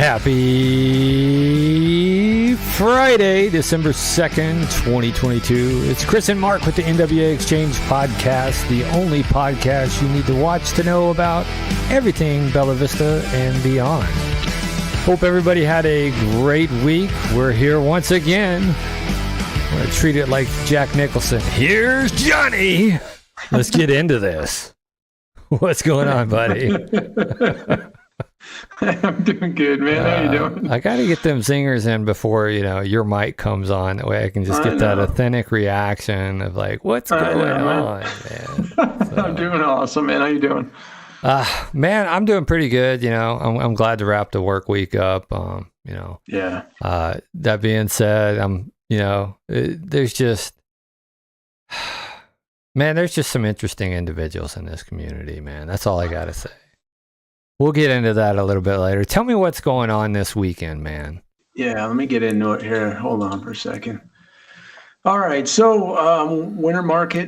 Happy Friday, December 2nd, 2022. It's Chris and Mark with the NWA Exchange Podcast, the only podcast you need to watch to know about everything Bella Vista and beyond. Hope everybody had a great week. We're here once again. I'm going to treat it like Jack Nicholson. Here's Johnny. Let's get into this. What's going on, buddy? I'm doing good, man. How you doing? I got to get them zingers in before, your mic comes on. That way I can just get that authentic reaction of like, what's going on, man? So, I'm doing awesome, man. How you doing? Man, I'm doing pretty good. I'm glad to wrap the work week up. Yeah. That being said, there's just, man, there's just some interesting individuals in this community, man. That's all I got to say. We'll get into that a little bit later. Tell me what's going on this weekend, man. Yeah, let me get into it here. Hold on for a second. All right, so Winter Market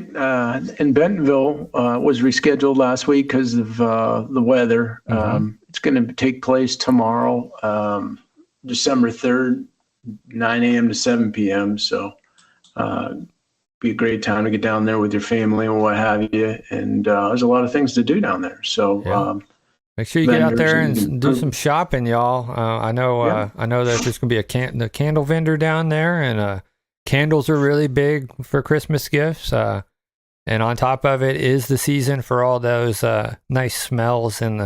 in Bentonville was rescheduled last week because of the weather. Mm-hmm. It's going to take place tomorrow, December 3rd, 9 a.m. to 7 p.m. So be a great time to get down there with your family and what have you. And there's a lot of things to do down there. So. Yeah. Make sure you get out there and do some shopping, y'all. I know that there's going to be a candle vendor down there, and candles are really big for Christmas gifts. And on top of it is the season for all those nice smells in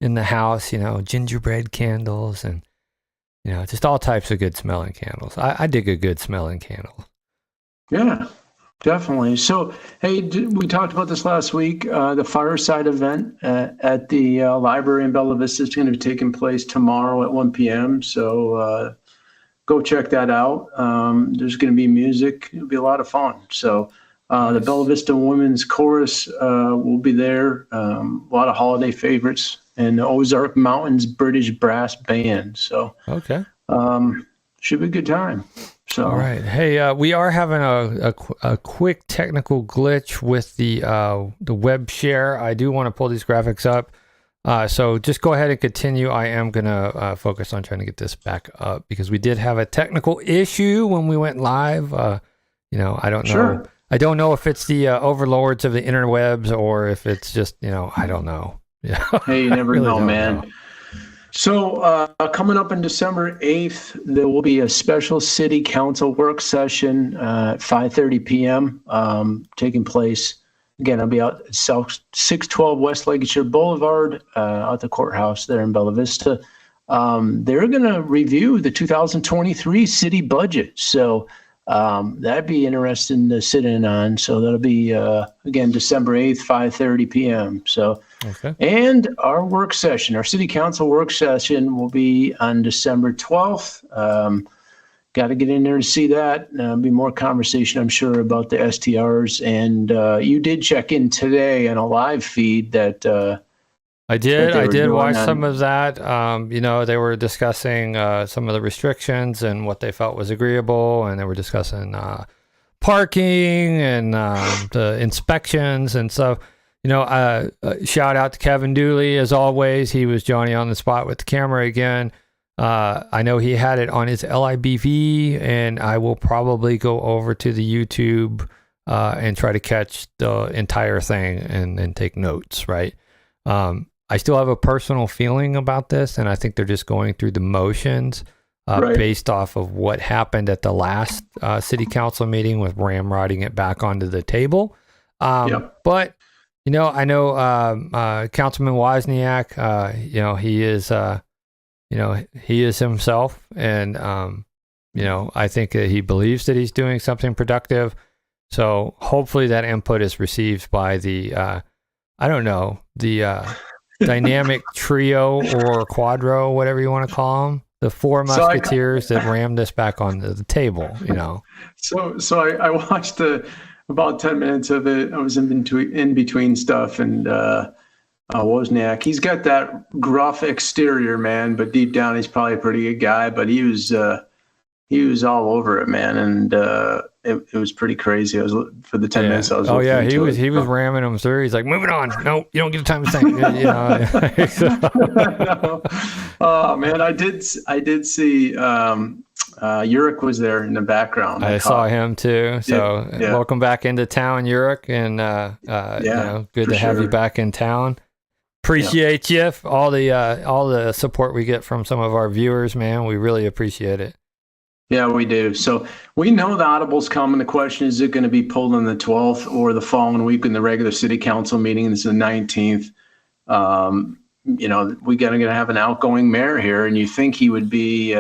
the house. Gingerbread candles and just all types of good smelling candles. I dig a good smelling candle. Yeah. Definitely. So, hey, we talked about this last week. The Fireside event at the library in Bella Vista is going to be taking place tomorrow at 1 p.m. So go check that out. There's going to be music. It'll be a lot of fun. So the Bella Vista Women's Chorus will be there. A lot of holiday favorites, and the Ozark Mountains British Brass Band. So okay, should be a good time. So. All right. Hey, we are having a quick technical glitch with the web share. I do want to pull these graphics up. So just go ahead and continue. I am going to focus on trying to get this back up because we did have a technical issue when we went live. I don't know. Sure. I don't know if it's the overlords of the interwebs or if it's just, I don't know. Yeah. Hey, you never really know, man. know. So coming up on December 8th, there will be a special city council work session at 5:30 p.m. Taking place. Again, I'll be out at 612 West Lancashire Boulevard at the courthouse there in Bella Vista. They're going to review the 2023 city budget. So that'd be interesting to sit in on. So that'll be, again, December 8th, 5:30 p.m. So, Okay. And our work session, our city council work session will be on December 12th. Got to get in there to see that. Be more conversation, I'm sure, about the STRs. And you did check in today on a live feed that I did watch on. some of that. They were discussing some of the restrictions and what they felt was agreeable, and they were discussing parking and the inspections and stuff. Shout out to Kevin Dooley as always. He was Johnny on the spot with the camera again. I know he had it on his LIBV, and I will probably go over to the YouTube and try to catch the entire thing and take notes, right? I still have a personal feeling about this, and I think they're just going through the motions Right. based off of what happened at the last city council meeting with ramrodding it back onto the table. Yep. But, I know Councilman Wozniak, he is himself, and, I think that he believes that he's doing something productive. So hopefully that input is received by the, dynamic trio or quadro, whatever you want to call them, the four musketeers that rammed this back onto the table, So I watched about 10 minutes of it. I was in between stuff, and Wozniak, he's got that gruff exterior, man, but deep down he's probably a pretty good guy. But he was all over it, man, and it was pretty crazy. I was for the 10 minutes I was. He was ramming them through. He's like, moving on. No, you don't get time to think. Oh man, I did see Uric was there in the background. I saw him too. So welcome back into town, Uric, and good to have you back in town. Appreciate you. All the support we get from some of our viewers, man. We really appreciate it. Yeah, we do. So we know the audible's coming. The question is it going to be pulled on the 12th or the following week in the regular city council meeting? This is the 19th. We got to have an outgoing mayor here, and you think he would be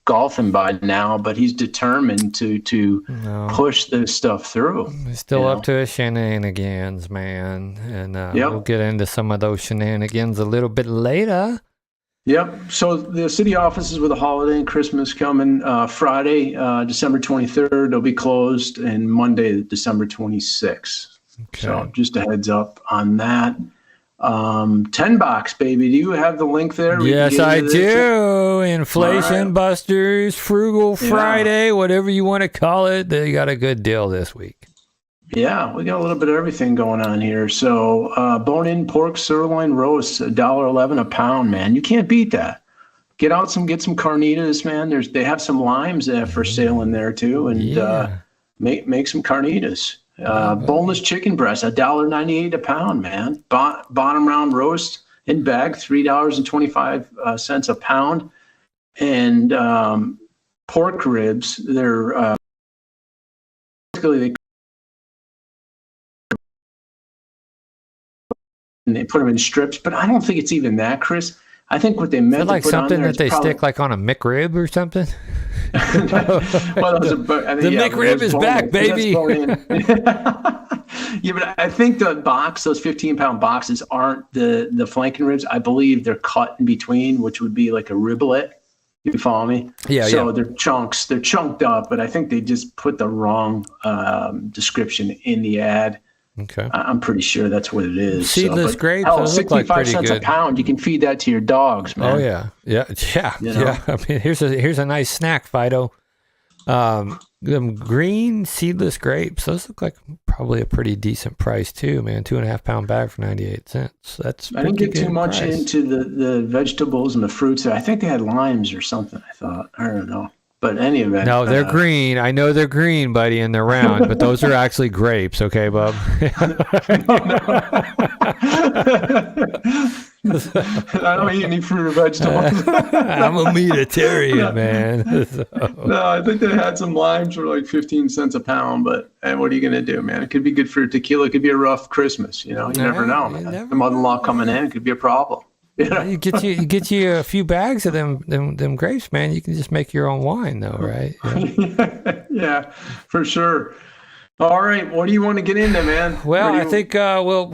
golfing by now, but he's determined to push this stuff through. He's still up to his shenanigans, man. And we'll get into some of those shenanigans a little bit later. Yep. So the city offices with a holiday and Christmas coming Friday, December 23rd, they'll be closed, and Monday, December 26th. Okay. So just a heads up on that. 10 box, baby. Do you have the link there? Yes, I do. Inflation Busters, Frugal Friday, whatever you want to call it. They got a good deal this week. Yeah, we got a little bit of everything going on here. So bone-in pork sirloin roast, $1.11 a pound, man. You can't beat that. Get some carnitas, man. They have some limes for sale in there too, and make some carnitas. Boneless chicken breast, $1.98 a pound, man. Bottom round roast in bag, $3.25 a pound, and pork ribs. They're basically they put them in strips, but I don't think it's even that, Chris. I think what they meant like to put something on there that they stick like on a McRib or something. The McRib is back, baby. Yeah, but I think those 15-pound boxes aren't the flanking ribs. I believe they're cut in between, which would be like a riblet. You follow me? Yeah. So they're chunks. They're chunked up, but I think they just put the wrong description in the ad. Okay. I'm pretty sure that's what it is. Seedless grapes. Hell, 65 cents a pound. You can feed that to your dogs, man. Oh yeah. I mean, here's a nice snack, Fido. them green seedless grapes. Those look like probably a pretty decent price too, man. 2.5 pound bag for 98 cents. That's I didn't get too much price. into the vegetables and the fruits. I think they had limes or something. I thought, I don't know, but any event. No, they're green. I know they're green, buddy, and they're round, but those are actually grapes. Okay, bub. I don't eat any fruit or vegetables. I'm a meatitarian, man. So. No, I think they had some limes for like 15 cents a pound, but what are you going to do, man? It could be good for tequila. It could be a rough Christmas. You never know, man. The mother-in-law coming in, it could be a problem. You get you a few bags of them grapes, man. You can just make your own wine, though, right? Yeah, for sure. All right, what do you want to get into, man? Well, I think we'll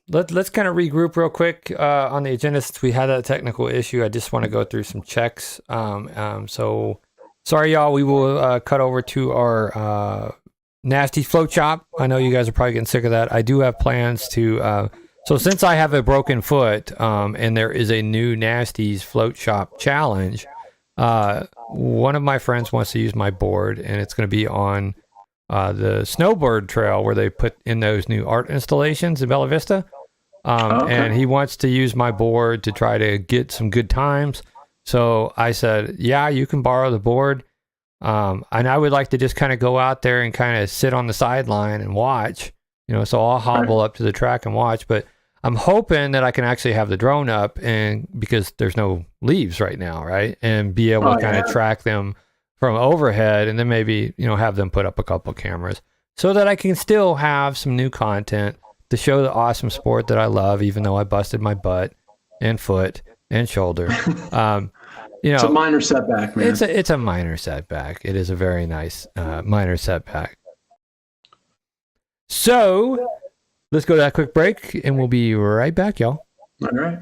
let's kind of regroup real quick on the agenda since we had that technical issue. I just want to go through some checks. So sorry, y'all. We will cut over to our nasty float shop. I know you guys are probably getting sick of that. I do have plans to. So since I have a broken foot, and there is a new Nasty's float shop challenge, one of my friends wants to use my board, and it's going to be on the snowbird trail where they put in those new art installations in Bella Vista. And he wants to use my board to try to get some good times. So I said, yeah, you can borrow the board. And I would like to just kind of go out there and kind of sit on the sideline and watch, so I'll hobble up to the track and watch, but I'm hoping that I can actually have the drone up, and because there's no leaves right now, right? And be able to kind of track them from overhead, and then maybe, have them put up a couple cameras so that I can still have some new content to show the awesome sport that I love, even though I busted my butt and foot and shoulder. It's a minor setback, man. It's a minor setback. It is a very nice minor setback. So let's go to that quick break, and we'll be right back, y'all. All right.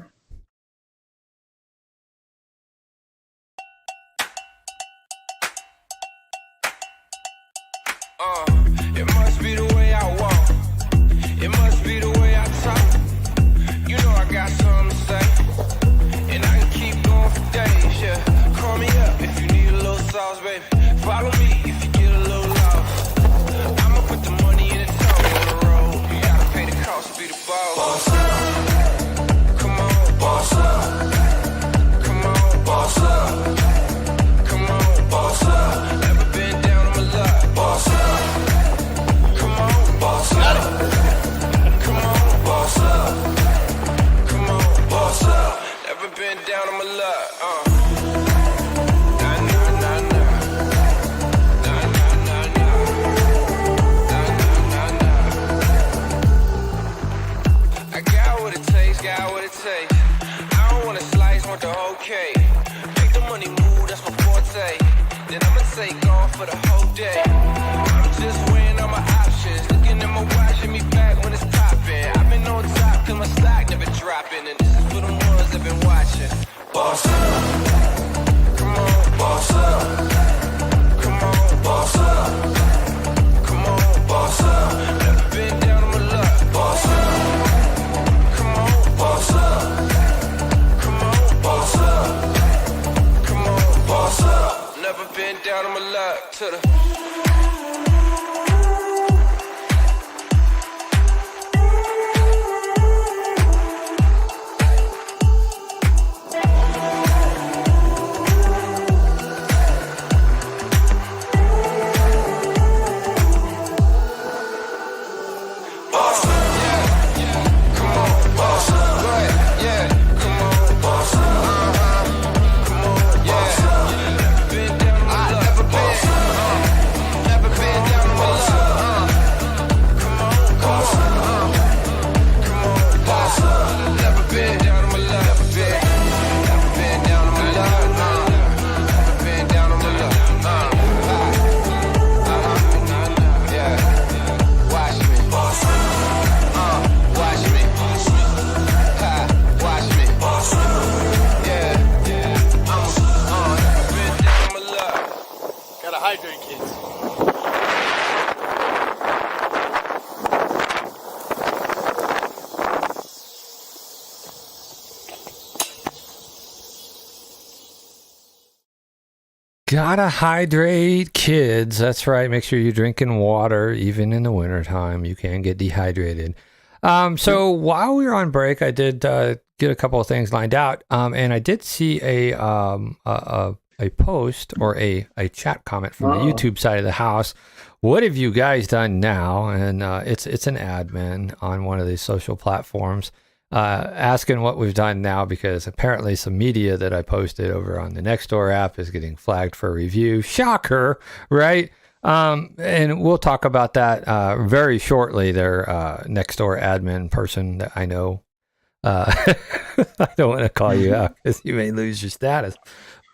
It must be the way I walk. It must be the way I talk. I got something to say, and I can keep going for days. Yeah, call me up if you need a little sauce, baby. Follow me if you get a little lost. I'ma put the money in the toll on the road. You gotta pay the cost to be the boss. Boss up, come on, boss up. Come on, boss up. Come on, boss up. Never been down on my luck. Boss up. Come on, boss up. Come on, boss up. Come on, boss up. Never been down on my luck. Nah, nah, nah, nah. Nah, nah, nah, nah. Nah, nah, nah, nah. I got what it takes, got what it takes. I don't want a slice, want the whole cake. Make the money move, that's my forte. Then I'ma take off for the whole day. I'm just weighing all my options. Looking at my watch, hit me back when it's popping. I've been on top, cause my stock never dropping. And this is for the ones that been watching. Boss up. Come on, boss up. Come on, boss up. Come on, boss up. Never been down on my luck. Boss up. Come on, boss up. Come on, boss up. Come on, boss up. Never been down on my luck. To the never been down on my luck. Gotta hydrate, kids. That's right. Make sure you're drinking water, even in the wintertime. You can get dehydrated. So while we were on break, I did get a couple of things lined out, and I did see a post or a chat comment from the YouTube side of the house. What have you guys done now? And it's an admin on one of these social platforms asking what we've done now, because apparently some media that I posted over on the Nextdoor app is getting flagged for review. Shocker, right? And we'll talk about that very shortly. Their Nextdoor admin person that I know. I don't want to call you out because you may lose your status.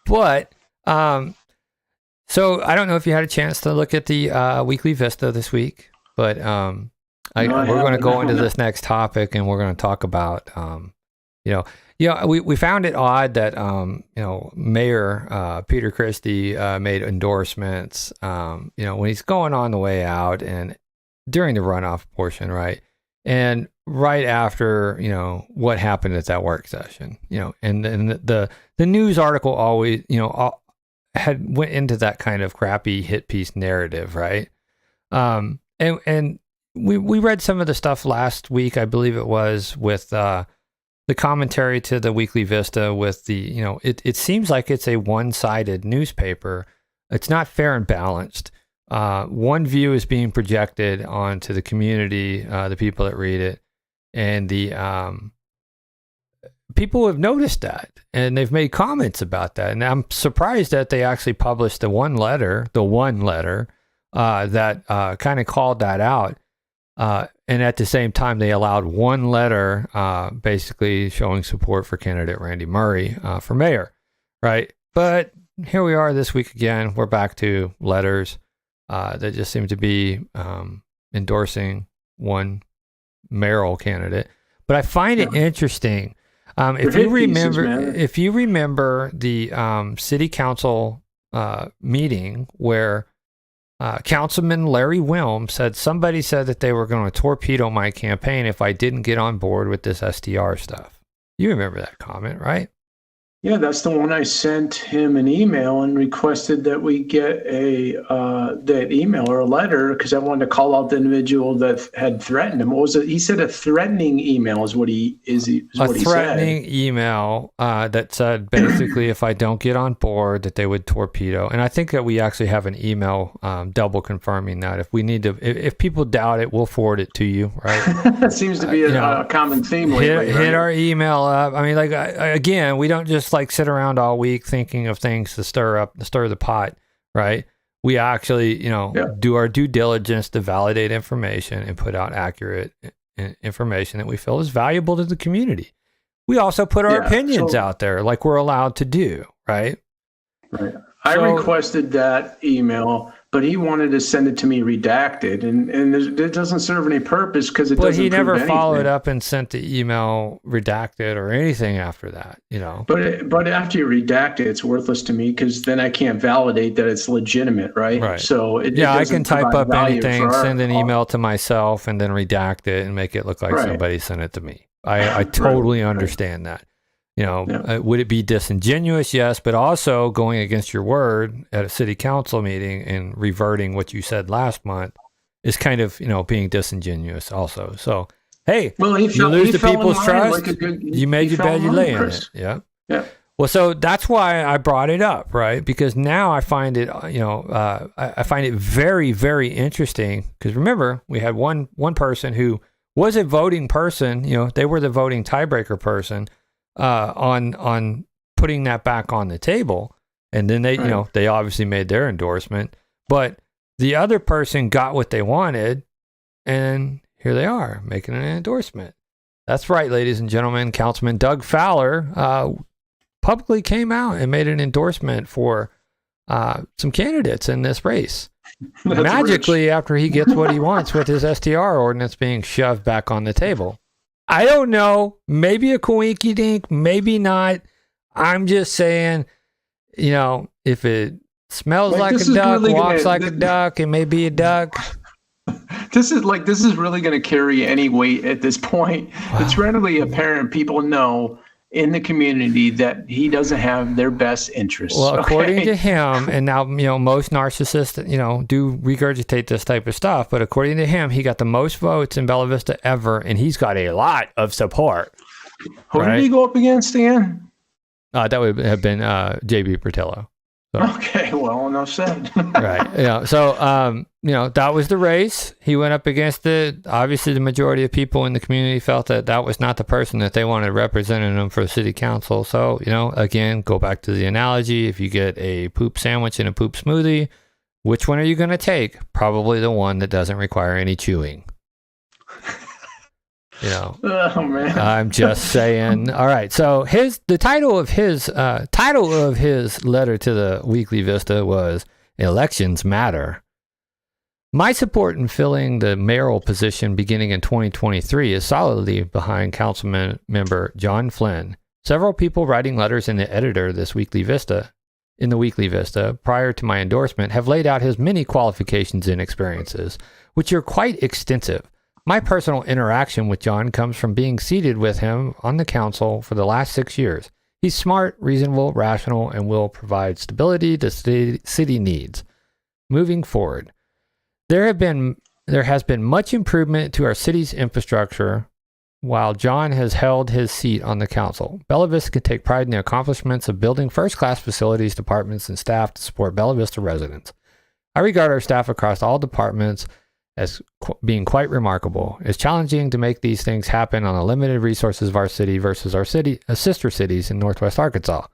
But so I don't know if you had a chance to look at the Weekly Vista this week, but we're going to go into this next topic, and we're going to talk about we found it odd that Mayor Peter Christie made endorsements when he's going on the way out and during the runoff portion, right? And right after what happened at that work session, and the news article always had went into that kind of crappy hit piece narrative, right? And we read some of the stuff last week, I believe it was, with the commentary to the Weekly Vista with the, it seems like it's a one-sided newspaper. It's not fair and balanced. One view is being projected onto the community, the people that read it, and the people have noticed that, and they've made comments about that. And I'm surprised that they actually published the one letter that kind of called that out. And at the same time, they allowed one letter basically showing support for candidate Randy Murray for mayor, right? But here we are this week again. We're back to letters that just seem to be endorsing one mayoral candidate. But I find it interesting. If you remember the city council meeting where Councilman Larry Wilm somebody said that they were going to torpedo my campaign if I didn't get on board with this SDR stuff. You remember that comment, right? Yeah, that's the one I sent him an email and requested that we get that email or a letter, because I wanted to call out the individual that had threatened him. What was it? He said a threatening email is what he said. A threatening email that said basically if I don't get on board that they would torpedo. And I think that we actually have an email double confirming that. If we need to, if people doubt it, we'll forward it to you, right? That seems to be a common theme lately. Hit our email up. I mean, again, we don't just sit around all week thinking of things to stir the pot, right? We actually, do our due diligence to validate information and put out accurate information that we feel is valuable to the community. We also put our opinions out there like we're allowed to do, right? Right. I requested that email, but he wanted to send it to me redacted, and it doesn't serve any purpose because it doesn't. But he never followed up and sent the email redacted or anything after that, But after you redact it, it's worthless to me because then I can't validate that it's legitimate, right? Right. So I can type up anything, send an email to myself, and then redact it and make it look like somebody sent it to me. I totally understand that. Would it be disingenuous? Yes, but also going against your word at a city council meeting and reverting what you said last month is kind of, being disingenuous also. So, hey, you lose the people's trust, you made your bed, you lay in it. Yeah. Well, so that's why I brought it up, right? Because now I find it, I find it very, very interesting because remember, we had one person who was a voting person, they were the voting tiebreaker person. On putting that back on the table, and then they they obviously made their endorsement, but the other person got what they wanted, and here they are making an endorsement. That's right, ladies and gentlemen. Councilman Doug Fowler publicly came out and made an endorsement for some candidates in this race. Magically, after he gets what he wants with his STR ordinance being shoved back on the table. I don't know. Maybe a coinky dink, maybe not. I'm just saying, if it smells like a duck, walks like a duck, it may be a duck. This is really going to carry any weight at this point. Wow. It's readily apparent. People know in the community that he doesn't have their best interests. Well, according okay? to him, and now, most narcissists, do regurgitate this type of stuff, but according to him, he got the most votes in Bella Vista ever, and he's got a lot of support. Who did he go up against again? That would have been JB Portillo. So. Okay, well, enough said. Right. So, that was the race. He went up against it. Obviously, the majority of people in the community felt that was not the person that they wanted representing them for the city council. So, again, go back to the analogy. If you get a poop sandwich and a poop smoothie, which one are you going to take? Probably the one that doesn't require any chewing. Oh man, I'm just saying. All right. So the title of his letter to the Weekly Vista was "Elections Matter." My support in filling the mayoral position beginning in 2023 is solidly behind Councilman member John Flynn. Several people writing letters in the editor of this Weekly Vista, prior to my endorsement, have laid out his many qualifications and experiences, which are quite extensive. My personal interaction with John comes from being seated with him on the council for the last 6 years. He's smart, reasonable, rational, and will provide stability the city needs. Moving forward, there has been much improvement to our city's infrastructure while John has held his seat on the council. Bella Vista can take pride in the accomplishments of building first-class facilities, departments, and staff to support Bella Vista residents. I regard our staff across all departments as being quite remarkable. It's challenging to make these things happen on the limited resources of our city versus our sister cities in Northwest Arkansas.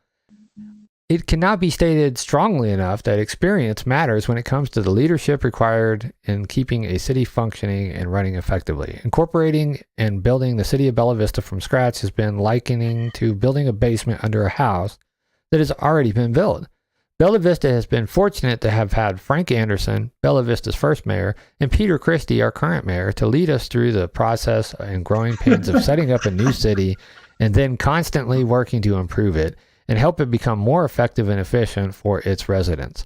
It cannot be stated strongly enough that experience matters when it comes to the leadership required in keeping a city functioning and running effectively. Incorporating and building the city of Bella Vista from scratch has been likening to building a basement under a house that has already been built. Bella Vista has been fortunate to have had Frank Anderson, Bella Vista's first mayor, and Peter Christie, our current mayor, to lead us through the process and growing pains of setting up a new city and then constantly working to improve it and help it become more effective and efficient for its residents.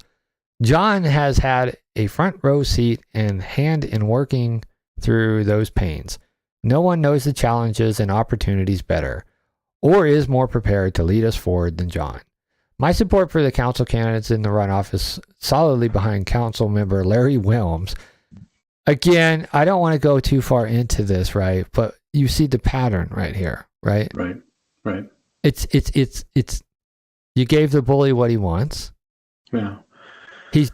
John has had a front row seat and hand in working through those pains. No one knows the challenges and opportunities better or is more prepared to lead us forward than John. My support for the council candidates in the runoff is solidly behind council member Larry Wilms. Again, I don't want to go too far into this, right? But you see the pattern right here, right? Right. It's you gave the bully what he wants. Yeah. He's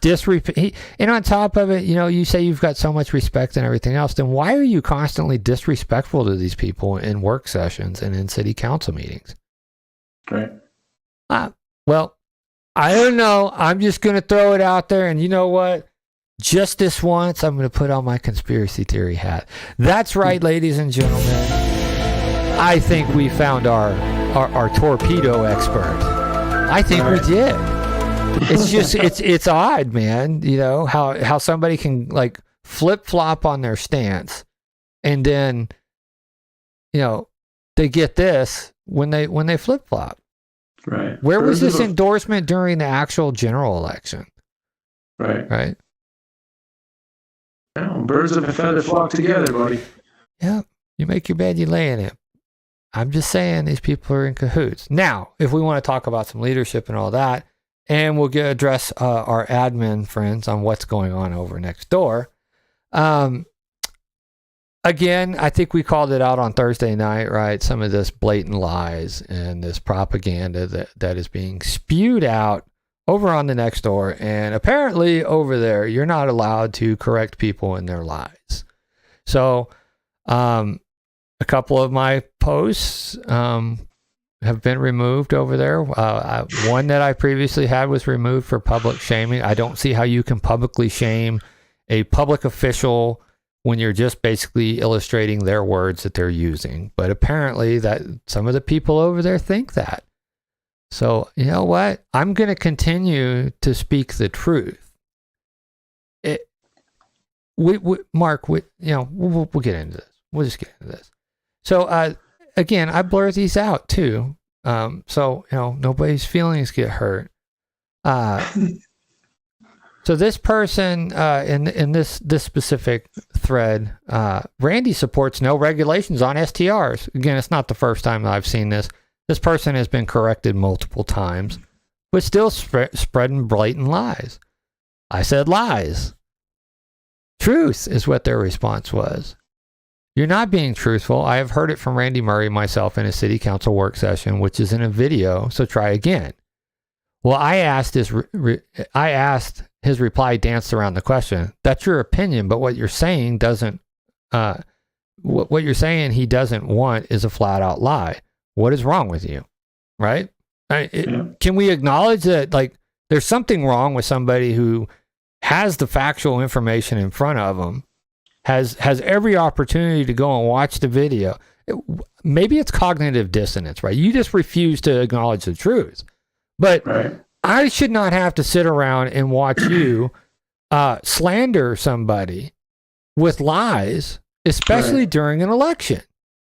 and on top of it, you say you've got so much respect and everything else, then why are you constantly disrespectful to these people in work sessions and in city council meetings? Right. Well, I don't know. I'm just going to throw it out there. And you know what? Just this once, I'm going to put on my conspiracy theory hat. That's right, ladies and gentlemen. I think we found our torpedo expert. I think we did. It's just, it's odd, man. How somebody can like flip-flop on their stance and then, they get this when they flip-flop. Right. Where was this endorsement during the actual general election? Right. Well, birds of a feather flock together, buddy. Yeah. You make your bed, you lay in it. I'm just saying these people are in cahoots. Now, if we want to talk about some leadership and all that, and we'll address our admin friends on what's going on over next door. Again, I think we called it out on Thursday night, right? Some of this blatant lies and this propaganda that is being spewed out over on the next door. And apparently over there, you're not allowed to correct people in their lies. So a couple of my posts have been removed over there. One that I previously had was removed for public shaming. I don't see how you can publicly shame a public official when you're just basically illustrating their words that they're using. But apparently that some of the people over there think that. So, you know what? I'm going to continue to speak the truth. Mark, we'll get into this. We'll just get into this. So, again, I blur these out too. So, nobody's feelings get hurt. So this person in this specific thread, Randy supports no regulations on STRs. Again, it's not the first time that I've seen this. This person has been corrected multiple times, but still spreading blatant lies. I said lies. Truth is what their response was. You're not being truthful. I have heard it from Randy Murray myself in a city council work session, which is in a video, so try again. Well, I asked his reply danced around the question. That's your opinion, but what you're saying doesn't, what you're saying he doesn't want is a flat out lie. What is wrong with you? Right? Can we acknowledge that, like, there's something wrong with somebody who has the factual information in front of them, has every opportunity to go and watch the video. Maybe it's cognitive dissonance, right? You just refuse to acknowledge the truth. But I should not have to sit around and watch you slander somebody with lies, especially during an election.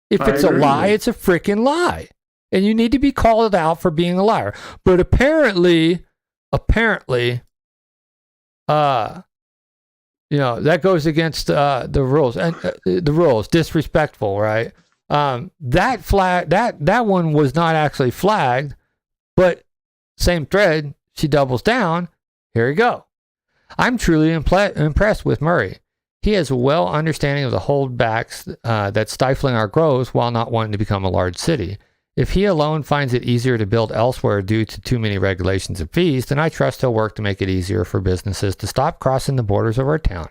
If it's a lie, it's a freaking lie. And you need to be called out for being a liar. But apparently, that goes against the rules. And the rules, disrespectful, right? That one was not actually flagged, but same thread, she doubles down. Here we go. I'm truly impressed with Murray. He has a well understanding of the holdbacks that's stifling our growth while not wanting to become a large city. If he alone finds it easier to build elsewhere due to too many regulations and fees, then I trust he'll work to make it easier for businesses to stop crossing the borders of our town.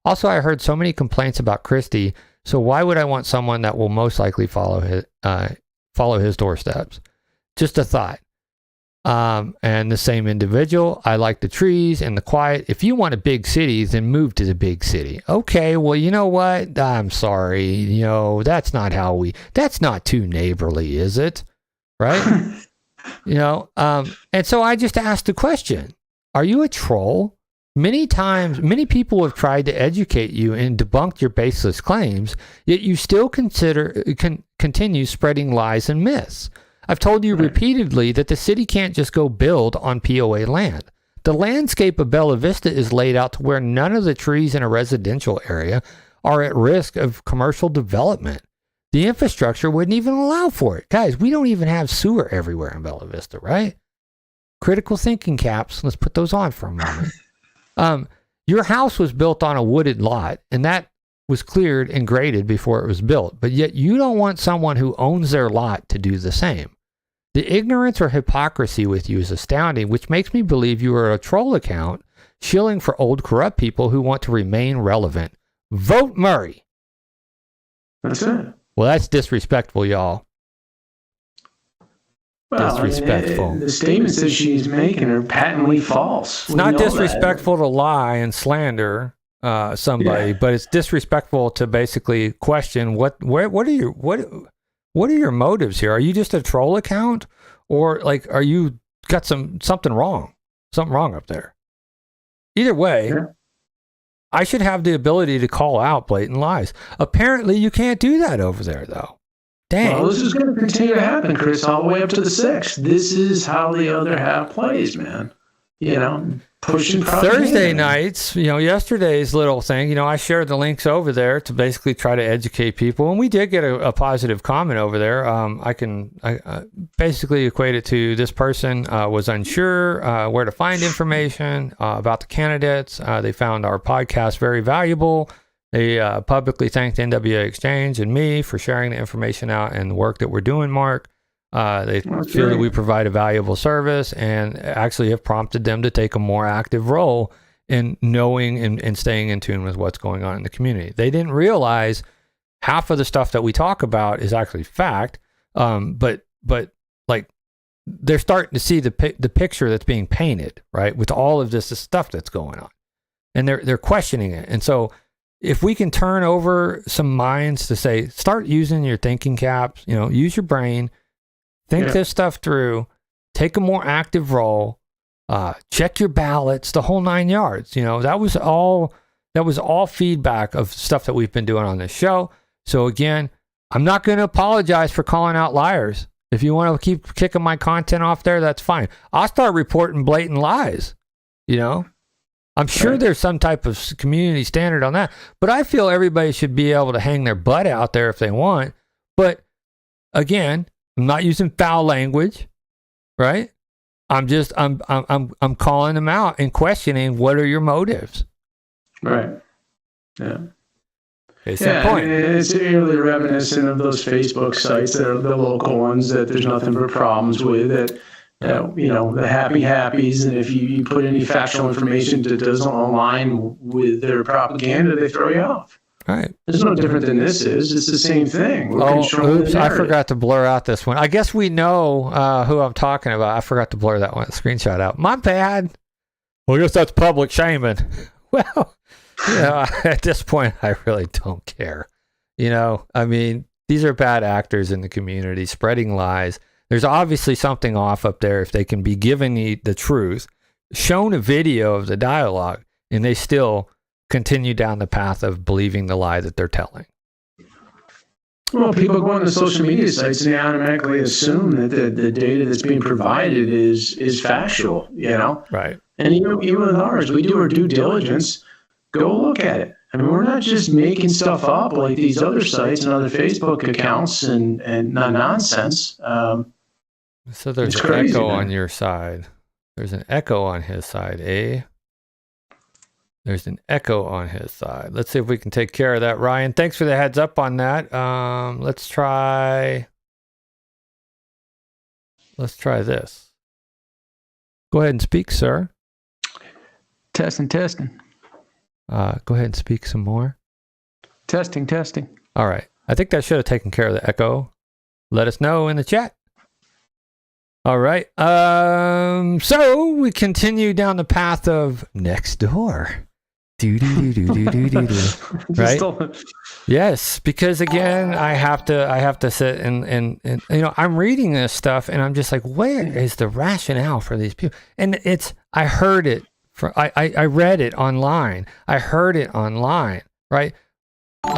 Also, I heard so many complaints about Christie, so why would I want someone that will most likely follow his doorsteps? Just a thought. And the same individual, I like the trees and the quiet. If you want a big city, then move to the big city. Okay, well, you know what? I'm sorry. That's not too neighborly, is it? Right? And so I just asked the question, are you a troll? Many times, many people have tried to educate you and debunk your baseless claims, yet you still continue spreading lies and myths. I've told you repeatedly that the city can't just go build on POA land. The landscape of Bella Vista is laid out to where none of the trees in a residential area are at risk of commercial development. The infrastructure wouldn't even allow for it. Guys, we don't even have sewer everywhere in Bella Vista, right? Critical thinking caps, let's put those on for a moment. Your house was built on a wooded lot, and that was cleared and graded before it was built, but yet you don't want someone who owns their lot to do the same. The ignorance or hypocrisy with you is astounding, which makes me believe you are a troll account shilling for old corrupt people who want to remain relevant. Vote Murray. That's it. Well, that's disrespectful, y'all. Well, disrespectful. The statements that she's making are patently false. It's not disrespectful to lie and slander somebody, but it's disrespectful to basically question what are your motives here? Are you just a troll account, or like are you got something wrong up there? Either way, I should have the ability to call out blatant lies. Apparently, you can't do that over there, though. Dang. Well, this is going to continue to happen, Chris, all the way up to the 6th. This is how the other half plays, man. Pushing propaganda. Thursday nights, yesterday's little thing, I shared the links over there to basically try to educate people. And we did get a positive comment over there. I basically equate it to this person was unsure where to find information about the candidates. They found our podcast very valuable. They publicly thanked NWA Exchange and me for sharing the information out and the work that we're doing, Mark. They feel that we provide a valuable service and actually have prompted them to take a more active role in knowing and staying in tune with what's going on in the community. They didn't realize half of the stuff that we talk about is actually fact, but like they're starting to see the picture that's being painted, right, with all of this stuff that's going on, and they're questioning it. And so if we can turn over some minds to say, start using your thinking caps, use your brain. Think this stuff through, take a more active role, check your ballots, the whole 9 yards. That was all feedback of stuff that we've been doing on this show. So again, I'm not going to apologize for calling out liars. If you want to keep kicking my content off there, that's fine. I'll start reporting blatant lies. I'm sure there's some type of community standard on that, but I feel everybody should be able to hang their butt out there if they want. But again, I'm not using foul language, right? I'm calling them out and questioning what are your motives. Right. Yeah. It's that point. It's eerily reminiscent of those Facebook sites that are the local ones that there's nothing but problems with. That the happy happies, and if you put any factual information that doesn't align with their propaganda, they throw you off. Right. It's no different than this is. It's the same thing. Oops! I forgot to blur out this one. I guess we know who I'm talking about. I forgot to blur that one screenshot out. My bad. Well, I guess that's public shaming. Well, at this point, I really don't care. I mean, these are bad actors in the community spreading lies. There's obviously something off up there if they can be given the truth, shown a video of the dialogue, and they still continue down the path of believing the lie that they're telling. Well, people go on the social media sites and they automatically assume that the data that's being provided is factual, Right. And even with ours, we do our due diligence. Go look at it. I mean, we're not just making stuff up like these other sites and other Facebook accounts and nonsense. So there's an echo on your side. There's an echo on his side, eh? There's an echo on his side. Let's see if we can take care of that, Ryan. Thanks for the heads up on that. Let's try this. Go ahead and speak, sir. Testing. Go ahead and speak some more. Testing. All right. I think that should have taken care of the echo. Let us know in the chat. All right. So we continue down the path of Nextdoor. Right? Yes, because again, I have to sit and I'm reading this stuff and I'm just like, where is the rationale for these people? And I heard it I read it online. I heard it online, right?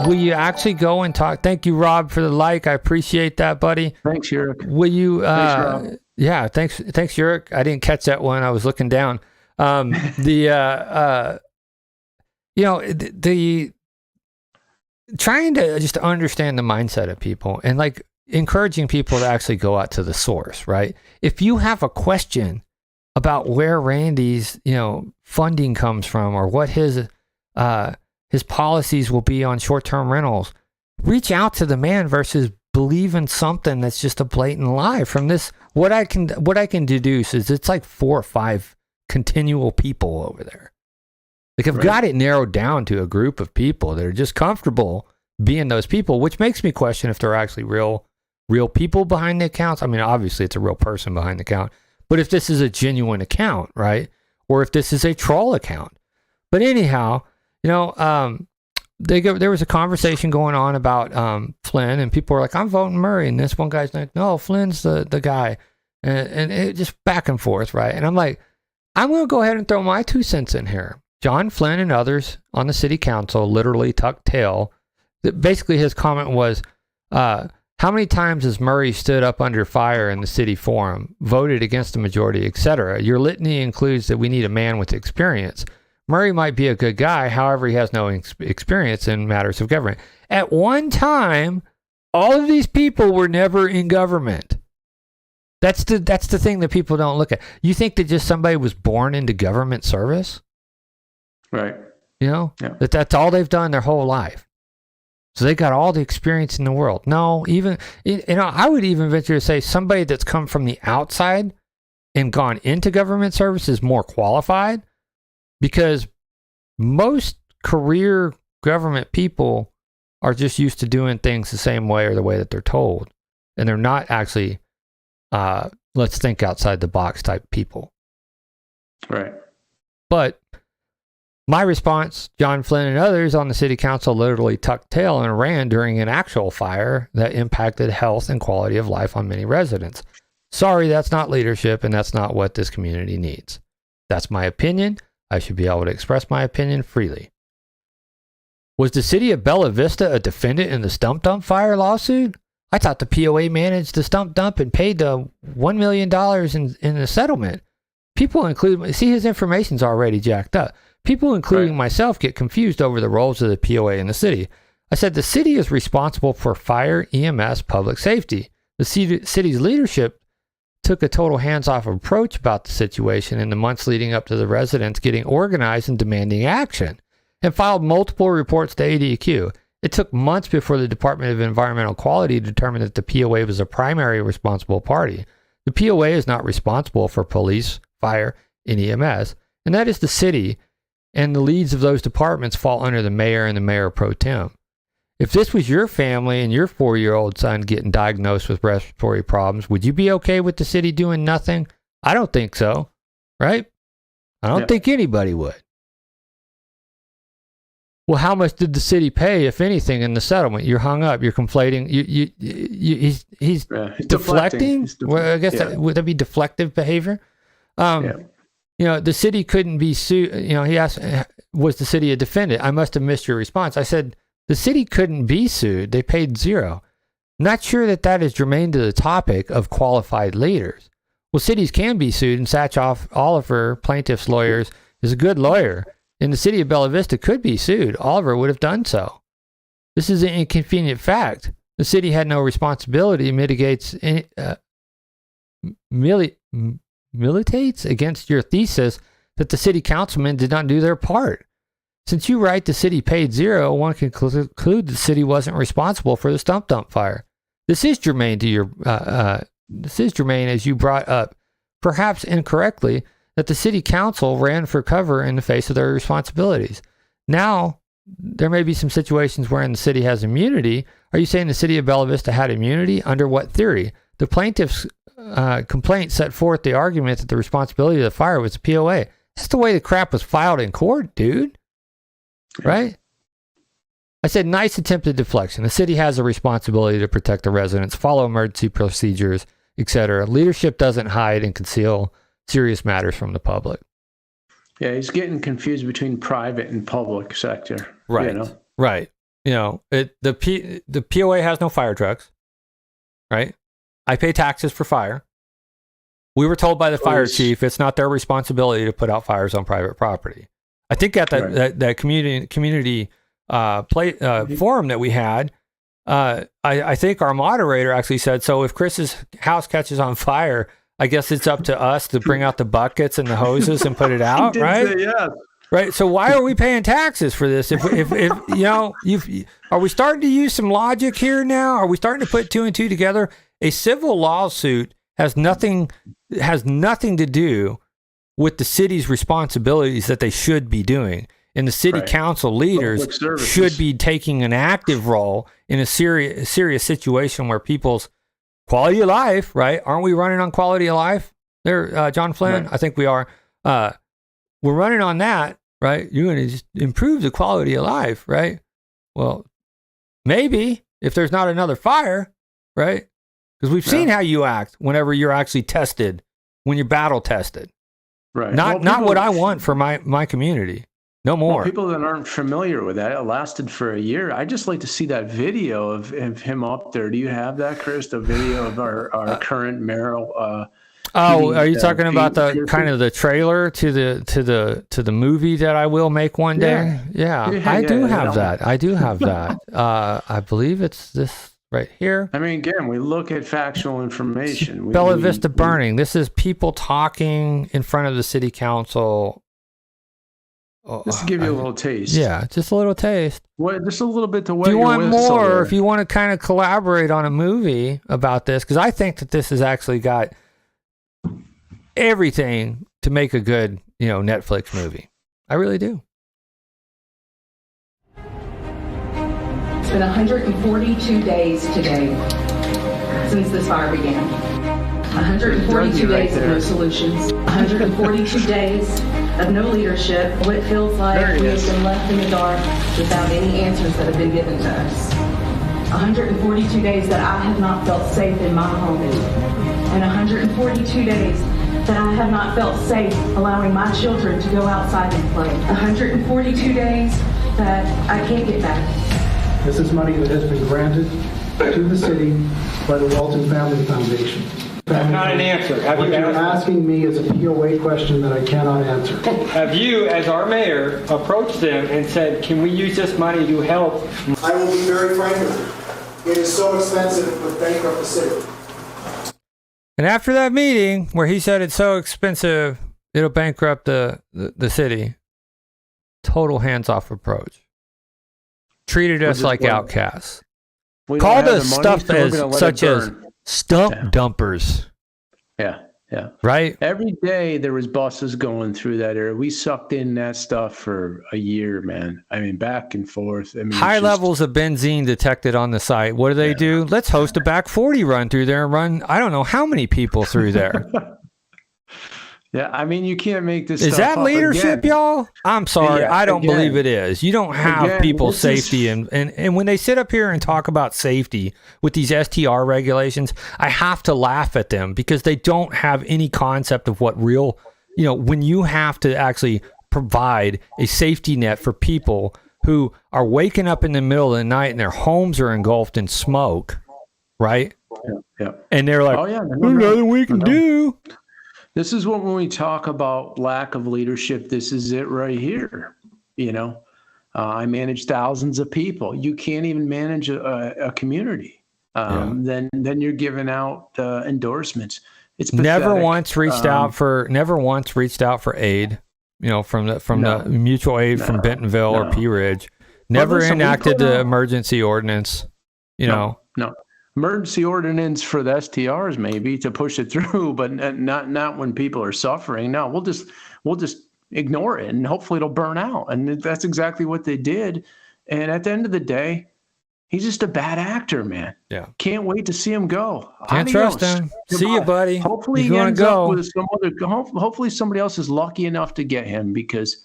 Will you actually go and talk? Thank you, Rob, for the like. I appreciate that, buddy. Thanks, Yurik. Will you? Thanks, Rob. Yeah, thanks, Yurik. I didn't catch that one. I was looking down. The trying to just understand the mindset of people and like encouraging people to actually go out to the source, right? If you have a question about where Randy's, funding comes from or what his policies will be on short-term rentals, reach out to the man versus believe in something that's just a blatant lie. From this, what I can deduce is it's like 4 or 5 continual people over there. Like I've got it narrowed down to a group of people that are just comfortable being those people, which makes me question if they're actually real people behind the accounts. I mean, obviously it's a real person behind the account, but if this is a genuine account, right? Or if this is a troll account. But anyhow, there was a conversation going on about Flynn, and people were like, I'm voting Murray. And this one guy's like, no, Flynn's the guy. And it just back and forth, right? And I'm like, I'm going to go ahead and throw my 2 cents in here. John Flynn and others on the city council literally tucked tail. Basically, his comment was, how many times has Murray stood up under fire in the city forum, voted against the majority, etc.? Your litany includes that we need a man with experience. Murray might be a good guy, however, he has no experience in matters of government. At one time, all of these people were never in government. That's the thing that people don't look at. You think that just somebody was born into government service? Right. Yeah. That's all they've done their whole life. So they got all the experience in the world. No, even, I would even venture to say somebody that's come from the outside and gone into government service is more qualified, because most career government people are just used to doing things the same way or the way that they're told. And they're not actually, let's think outside the box type people. Right. But my response, John Flynn and others on the city council literally tucked tail and ran during an actual fire that impacted health and quality of life on many residents. Sorry, that's not leadership, and that's not what this community needs. That's my opinion. I should be able to express my opinion freely. Was the city of Bella Vista a defendant in the stump dump fire lawsuit? I thought the POA managed the stump dump and paid the $1 million in the settlement. People including, see, his information's already jacked up. People, including myself, get confused over the roles of the POA in the city. I said the city is responsible for fire, EMS, public safety. The city's leadership took a total hands-off approach about the situation in the months leading up to the residents getting organized and demanding action, and filed multiple reports to ADQ. It took months before the Department of Environmental Quality determined that the POA was a primary responsible party. The POA is not responsible for police, fire, and EMS, and that is the city, and the leads of those departments fall under the mayor and the mayor pro tem. If this was your family and your 4-year-old son getting diagnosed with respiratory problems, would you be okay with the city doing nothing? I don't think so, right? I don't think anybody would. Well, how much did the city pay, if anything, in the settlement? You're hung up. You're conflating. He's deflecting. Well, I guess would that be deflective behavior? The city couldn't be sued. He asked, was the city a defendant? I must have missed your response. I said, the city couldn't be sued. They paid zero. Not sure that is germane to the topic of qualified leaders. Well, cities can be sued, and Satchoff Oliver, plaintiff's lawyers, is a good lawyer. And the city of Bella Vista could be sued. Oliver would have done so. This is an inconvenient fact. The city had no responsibility, militates against your thesis that the city councilmen did not do their part. Since you write the city paid zero, one can conclude the city wasn't responsible for the stump dump fire. This is germane to your. This is germane, as you brought up, perhaps incorrectly, that the city council ran for cover in the face of their responsibilities. Now, there may be some situations wherein the city has immunity. Are you saying the city of Bella Vista had immunity? Under what theory? The plaintiff's complaint set forth the argument that the responsibility of the fire was the POA. That's the way the crap was filed in court, dude. Right? I said, nice attempted deflection. The city has a responsibility to protect the residents, follow emergency procedures, etc. Leadership doesn't hide and conceal serious matters from the public. Yeah, he's getting confused between private and public sector. Right. Right. The POA has no fire trucks. Right? I pay taxes for fire. We were told by the fire chief it's not their responsibility to put out fires on private property. I think at that community forum that we had, I think our moderator actually said, so if Chris's house catches on fire, I guess it's up to us to bring out the buckets and the hoses and put it out, right? Say yes. Right. So why are we paying taxes for this? If are we starting to use some logic here now? Are we starting to put two and two together? A civil lawsuit has nothing to do with the city's responsibilities that they should be doing. And the city council leaders should be taking an active role in a serious situation where people's quality of life, right? Aren't we running on quality of life there, John Flynn? Right. I think we are. We're running on that, right? You're going to just improve the quality of life, right? Well, maybe if there's not another fire, right? Because we've seen how you act whenever you're actually tested, when you're battle tested. Right. Not what I want for my community. No more. Well, people that aren't familiar with that, it lasted for a year. I just like to see that video of him up there. Do you have that, Chris? The video of our current mayoral. Are you talking about the kind of the trailer to the movie that I will make one day? Yeah. I do have that. I believe it's this right here. I mean, again, we look at factual information. Bella Vista burning. This is people talking in front of the city council. Just to give you a little taste. Yeah, just a little taste. Just a little bit to wet If you want more, there. if you want to kind of collaborate on a movie about this, because I think that this has actually got everything to make a good, Netflix movie. I really do. It's been 142 days today since this fire began. 142 days of no solutions. 142 days of no leadership. It feels like we have been left in the dark without any answers that have been given to us. 142 days that I have not felt safe in my home. And 142 days that I have not felt safe allowing my children to go outside and play. 142 days that I can't get back. This is money that has been granted to the city by the Walton Family Foundation. That's not an answer. What you're asking me is a POA question that I cannot answer. Have you, as our mayor, approached them and said, can we use this money to help? I will be very frank with you. It is so expensive to bankrupt the city. And after that meeting where he said it's so expensive, it'll bankrupt the city, total hands-off approach. Treated us like outcasts. Called us stuff such as stump dumpers. Yeah. Yeah. Right? Every day there was buses going through that area. We sucked in that stuff for a year, man. I mean, back and forth. I mean, high levels of benzene detected on the site. What do they do? Let's host a back 40 run through there and run, I don't know how many people through there. Yeah, I mean, you can't make this Is stuff that up leadership, again. y'all? I'm sorry. Yeah, I don't again. believe it is. You don't have Again, people's this is- safety. And when they sit up here and talk about safety with these STR regulations, I have to laugh at them because they don't have any concept of what real, when you have to actually provide a safety net for people who are waking up in the middle of the night and their homes are engulfed in smoke, right? Yeah. And they're like, Oh, yeah. there's nothing we can do. This is what, when we talk about lack of leadership, this is it right here. I manage thousands of people. You can't even manage a community. Then you're giving out endorsements. It's pathetic. Never once reached out for aid. From the mutual aid from Bentonville or Pea Ridge. Never enacted the emergency ordinance. No. Emergency ordinance for the STRs maybe to push it through, but not when people are suffering. No, we'll just ignore it and hopefully it'll burn out. And that's exactly what they did. And at the end of the day, he's just a bad actor, man. Yeah. Can't wait to see him go. Can't trust him. See you, buddy. Hopefully he ends up with some other. Hopefully somebody else is lucky enough to get him because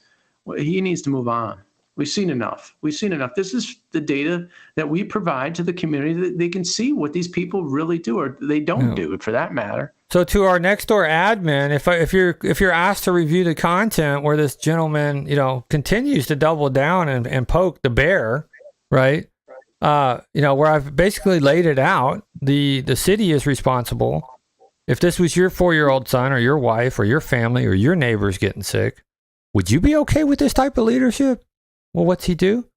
he needs to move on. We've seen enough. This is the data that we provide to the community that they can see what these people really do or they don't do, for that matter. So to our Nextdoor admin, if you're asked to review the content where this gentleman, continues to double down and poke the bear, right? Where I've basically laid it out, the city is responsible. If this was your 4-year-old son or your wife or your family or your neighbors getting sick, would you be okay with this type of leadership? Well, what's he do?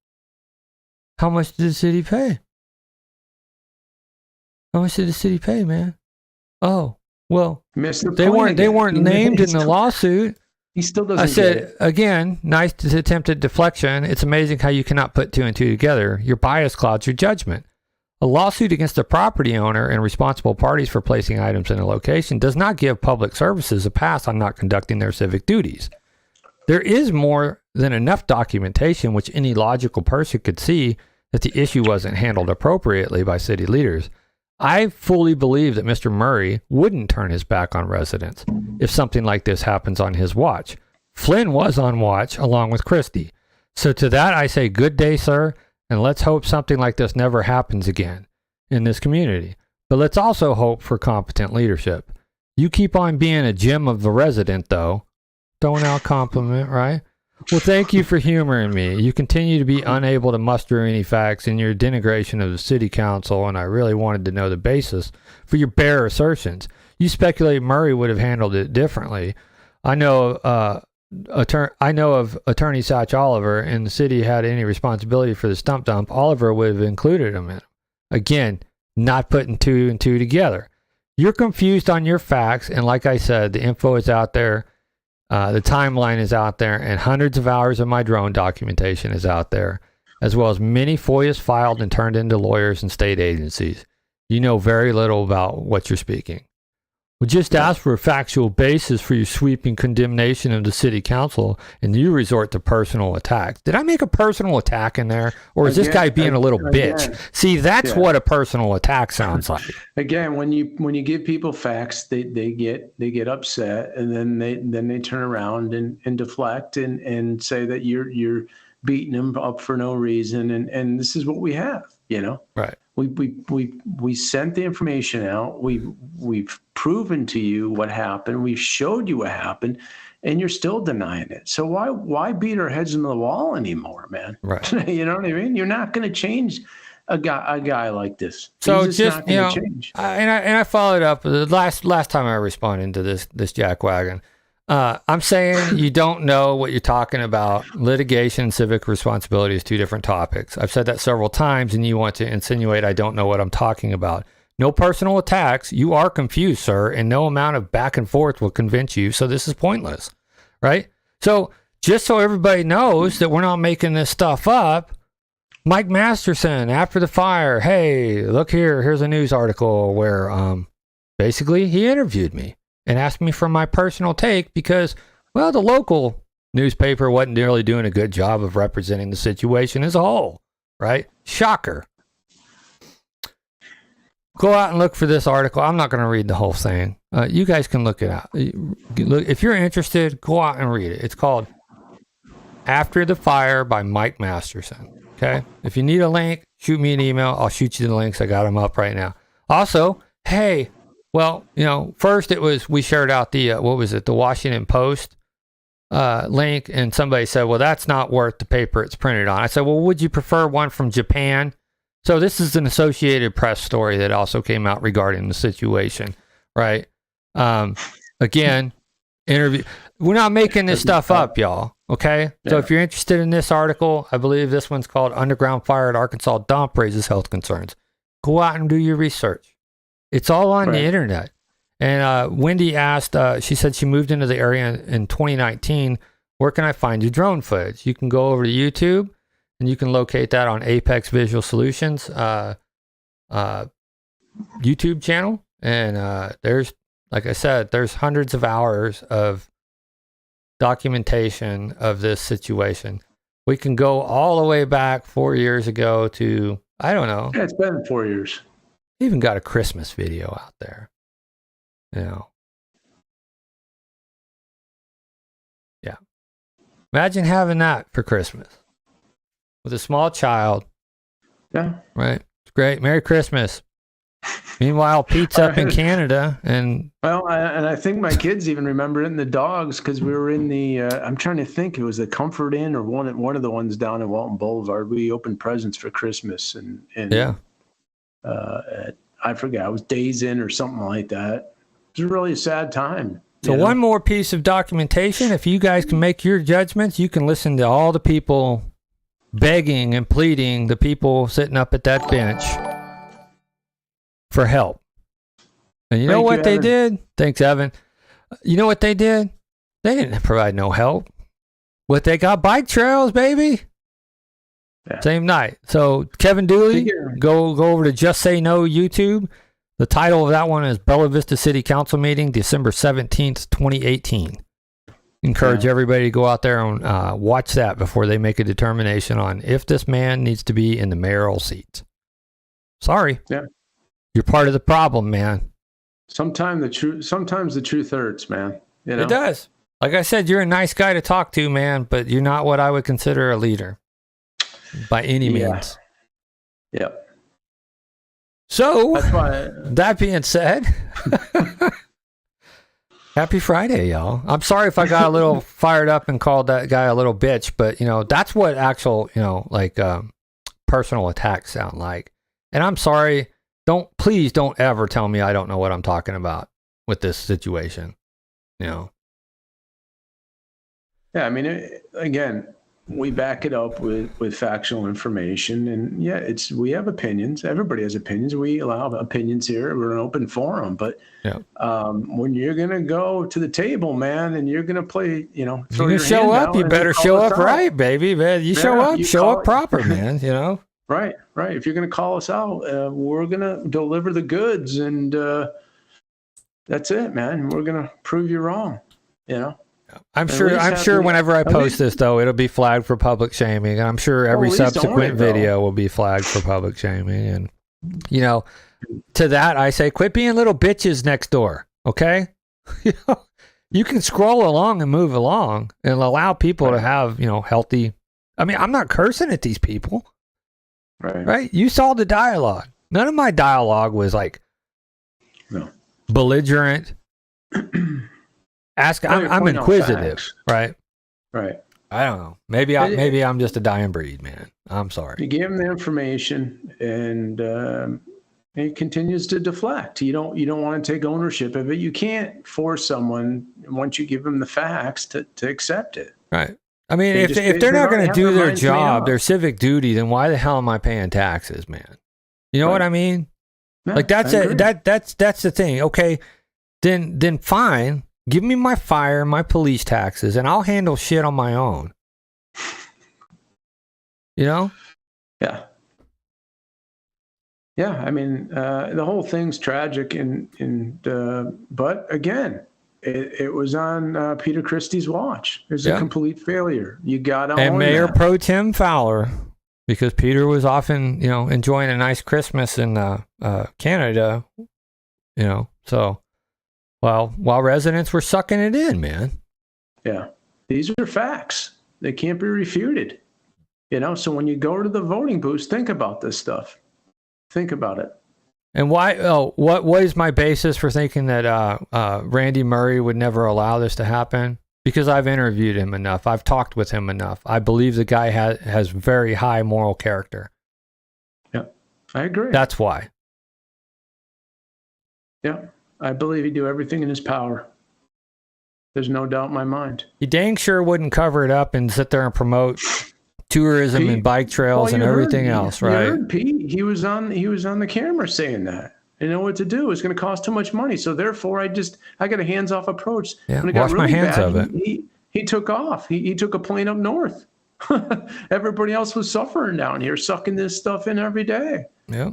How much did the city pay? How much did the city pay, man? Oh, well, they weren't named in the lawsuit. He still doesn't. I said get it. again, nice attempted deflection. It's amazing how you cannot put 2 and 2 together. Your bias clouds your judgment. A lawsuit against the property owner and responsible parties for placing items in a location does not give public services a pass on not conducting their civic duties. There is more than enough documentation which any logical person could see that the issue wasn't handled appropriately by city leaders. I fully believe that Mr. Murray wouldn't turn his back on residents if something like this happens on his watch. Flynn was on watch along with Christie. So to that I say good day, sir, and let's hope something like this never happens again in this community. But let's also hope for competent leadership. You keep on being a gem of a resident, though. Throwing out compliment, right? Well, thank you for humoring me. You continue to be unable to muster any facts in your denigration of the city council, and I really wanted to know the basis for your bare assertions. You speculate Murray would have handled it differently. I know of Attorney Satch Oliver, and the city had any responsibility for the stump dump, Oliver would have included him in it. Again, not putting 2 and 2 together. You're confused on your facts, and like I said, the info is out there. The timeline is out there, and hundreds of hours of my drone documentation is out there, as well as many FOIAs filed and turned into lawyers and state agencies. You know very little about what you're speaking. We just ask for a factual basis for your sweeping condemnation of the city council, and you resort to personal attacks. Did I make a personal attack in there, or is this guy being a little bitch? See, that's what a personal attack sounds like. Again, when you give people facts, they get upset, and then they turn around and deflect and say that you're beating them up for no reason, and this is what we have, Right. We sent the information out. We've proven to you what happened. We've showed you what happened, and you're still denying it. So why beat our heads into the wall anymore, man? Right. You know what I mean? You're not going to change a guy like this. So He's just not going to change. I followed up the last time I responded to this jackwagon. I'm saying you don't know what you're talking about. Litigation and civic responsibility is 2 different topics. I've said that several times, and you want to insinuate I don't know what I'm talking about. No personal attacks. You are confused, sir, and no amount of back and forth will convince you. So this is pointless, right? So just so everybody knows that we're not making this stuff up, Mike Masterson, after the fire, hey, look here, here's a news article where basically he interviewed me and asked me for my personal take because, well, the local newspaper wasn't really doing a good job of representing the situation as a whole, right? Shocker. Go out and look for this article. I'm not going to read the whole thing. You guys can look it out. If you're interested, go out and read it. It's called After the Fire by Mike Masterson. Okay? If you need a link, shoot me an email. I'll shoot you the links. I got them up right now. Also, hey, well, first we shared out the, the Washington Post link, and somebody said, well, that's not worth the paper it's printed on. I said, well, would you prefer one from Japan? So this is an Associated Press story that also came out regarding the situation, right? Again, interview. We're not making this stuff up, y'all, okay? Yeah. So if you're interested in this article, I believe this one's called Underground Fire at Arkansas Dump Raises Health Concerns. Go out and do your research. It's all on the internet. And Wendy asked, she said she moved into the area in 2019. Where can I find your drone footage? You can go over to YouTube, and you can locate that on Apex Visual Solutions YouTube channel. And there's, like I said, there's hundreds of hours of documentation of this situation. We can go all the way back 4 years ago to, I don't know. Yeah, it's been 4 years. Even got a Christmas video out there. Yeah. Imagine having that for Christmas with a small child. Yeah. Right. It's great. Merry Christmas. Meanwhile, Pete's up in Canada, and I think my kids even remember it in the dogs because we were in the. I'm trying to think. It was the Comfort Inn or one of the ones down in Walton Boulevard. We opened presents for Christmas, and yeah. I forgot. It was Days Inn or something like that. It was really a sad time. So one more piece of documentation. If you guys can make your judgments, you can listen to all the people begging and pleading, the people sitting up at that bench for help. And you know what they did? Thanks, Evan. You know what they did? They didn't provide no help. What they got? Bike trails, baby. Yeah. Same night. So Kevin Dooley, go over to Just Say No YouTube. The title of that one is Bella Vista City Council Meeting, December 17th, 2018. Encourage everybody to go out there and watch that before they make a determination on if this man needs to be in the mayoral seat. Sorry. Yeah. You're part of the problem, man. Sometimes the truth hurts, man. It does. Like I said, you're a nice guy to talk to, man, but you're not what I would consider a leader by any means. Yep. So, that being said, happy Friday, y'all. I'm sorry if I got a little fired up and called that guy a little bitch, but, that's what actual, personal attacks sound like. And I'm sorry. Please don't ever tell me I don't know what I'm talking about with this situation. Yeah, I mean, again, we back it up with factual information, and we have opinions. Everybody has opinions. We allow opinions here. We're an open forum, but when you're gonna go to the table, man, and you're gonna play, you're gonna show up. You better show up right, baby, man. You show up proper, man. Right. If you're gonna call us out, we're gonna deliver the goods, and that's it, man. We're gonna prove you wrong. I'm sure whenever I post this, though, it'll be flagged for public shaming. And I'm sure every subsequent video will be flagged for public shaming. And, to that, I say, quit being little bitches next door. Okay. You can scroll along and move along and allow people to have, healthy. I mean, I'm not cursing at these people. Right. You saw the dialogue. None of my dialogue was like belligerent. I'm inquisitive, right? Right. I don't know. Maybe I'm just a dying breed, man. I'm sorry. You give him the information, and he continues to deflect. You don't want to take ownership of it. You can't force someone once you give them the facts to accept it. Right. I mean, if they're not going to do their job, their civic duty, then why the hell am I paying taxes, man? You know what I mean? Yeah, Like that's I agree. that's the thing. Okay, then fine. Give me my fire, my police taxes, and I'll handle shit on my own. You know? Yeah. Yeah, I mean, the whole thing's tragic, but again, it was on Peter Christie's watch. It was Yeah. a complete failure. You got to And own Mayor that. Pro Tem Fowler, because Peter was often, enjoying a nice Christmas in Canada, so while residents were sucking it in, man. Yeah, these are facts. They can't be refuted. So when you go to the voting booths, think about this stuff. Think about it. And why? Oh, what is my basis for thinking that Randy Murray would never allow this to happen? Because I've interviewed him enough. I've talked with him enough. I believe the guy has very high moral character. Yeah, I agree. That's why. Yeah, I believe he'd do everything in his power. There's no doubt in my mind. He dang sure wouldn't cover it up and sit there and promote tourism Pete, and bike trails and everything else, right? You heard Pete. He was on the camera saying that. I know what to do. It's going to cost too much money. So therefore, I got a hands-off approach. Yeah, when it got wash my really hands bad, of it. He took off. He took a plane up north. Everybody else was suffering down here, sucking this stuff in every day. Yeah.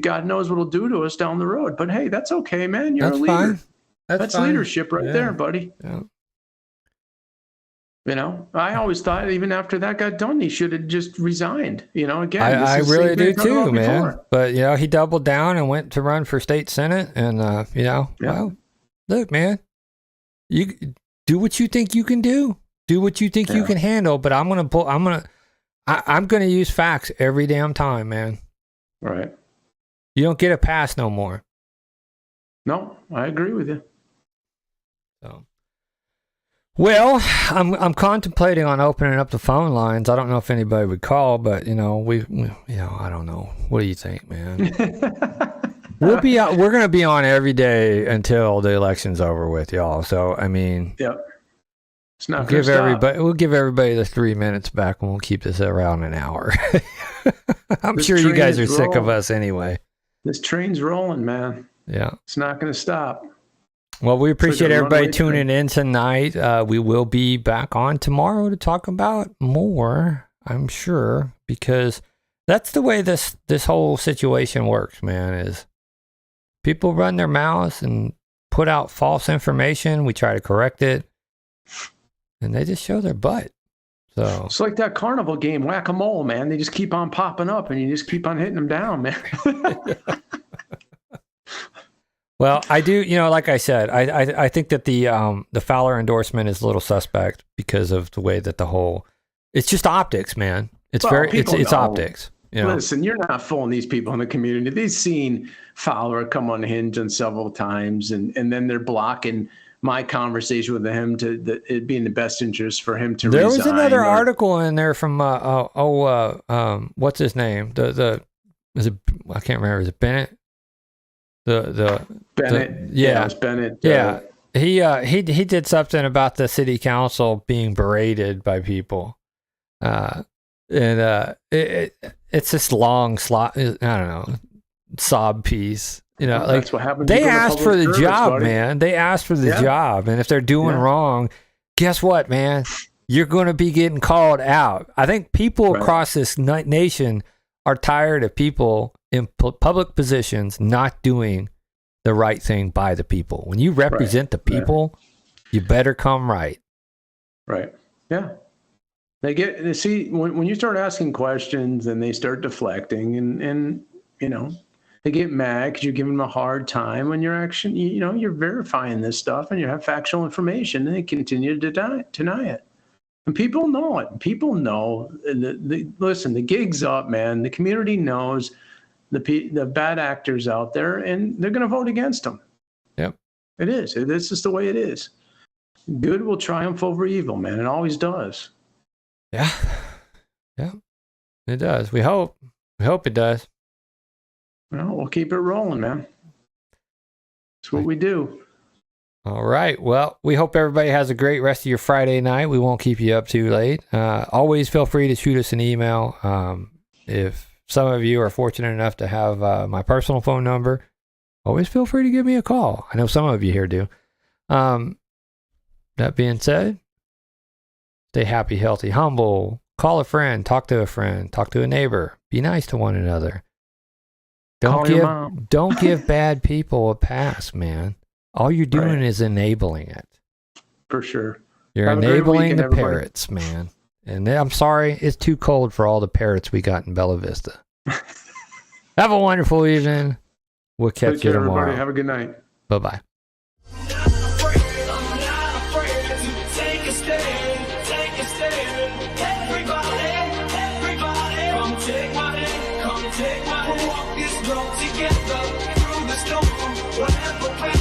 God knows what it'll do to us down the road. But hey, that's okay, man. You're That's a leader. fine. That's fine. leadership right there, buddy. Yeah. I always thought even after that got done, he should have just resigned. Again, I really do too, man. Before. But he doubled down and went to run for state senate, and well, look, man, you do what you think you can do. Do what you think you can handle. But I'm gonna use facts every damn time, man. Right. You don't get a pass no more. No, I agree with you. So. Well, I'm contemplating on opening up the phone lines. I don't know if anybody would call, but we I don't know. What do you think, man? We're gonna be on every day until the election's over with, y'all. So I mean, it's not. We'll give everybody the 3 minutes back, and we'll keep this around an hour. I'm sure you guys are sick of us anyway. This train's rolling, man. Yeah, it's not going to stop. Well, we appreciate everybody tuning in tonight. We will be back on tomorrow to talk about more, I'm sure, because that's the way this whole situation works, man, is people run their mouths and put out false information. We try to correct it, and they just show their butt. So it's like that carnival game, whack-a-mole, man. They just keep on popping up, and you just keep on hitting them down, man. Well, I do, like I said, I think that the Fowler endorsement is a little suspect because of the way that it's just optics, man. It's it's optics. Listen, you're not fooling these people in the community. They've seen Fowler come unhinged on several times, and then they're blocking my conversation with him it being the best interest for him to resign. There was another article in there from what's his name? I can't remember. Is it Bennett? Bennett. It was Bennett. Yeah. He did something about the city council being berated by people. It's this long I don't know, sob piece. That's what happened. They asked for the job, man. They asked for the job. And if they're doing wrong, guess what, man? You're going to be getting called out. I think people across this nation are tired of people in public positions not doing the right thing by the people. When you represent the people, you better come right. Right. Yeah. They see when you start asking questions and they start deflecting and they get mad because you're giving them a hard time when you're actually, you're verifying this stuff and you have factual information, and they continue to deny it. And people know it. People know. Listen, the gig's up, man. The community knows the bad actors out there, and they're going to vote against them. Yep. It is. It's just the way it is. Good will triumph over evil, man. It always does. Yeah. Yeah. It does. We hope. We hope it does. Well, we'll keep it rolling, man. That's what we do. All right. Well, we hope everybody has a great rest of your Friday night. We won't keep you up too late. Always feel free to shoot us an email if some of you are fortunate enough to have my personal phone number, always feel free to give me a call. I know some of you here do. That being said, stay happy, healthy, humble. Call a friend, talk to a neighbor. Be nice to one another. Don't give bad people a pass, man. All you're doing is enabling it. For sure. You're enabling the parrots, man. And I'm sorry, it's too cold for all the parrots we got in Bella Vista. Have a wonderful evening. We'll catch you tomorrow. Everybody. Have a good night. Bye-bye. Take my hand, walk this road together through the storm, whatever.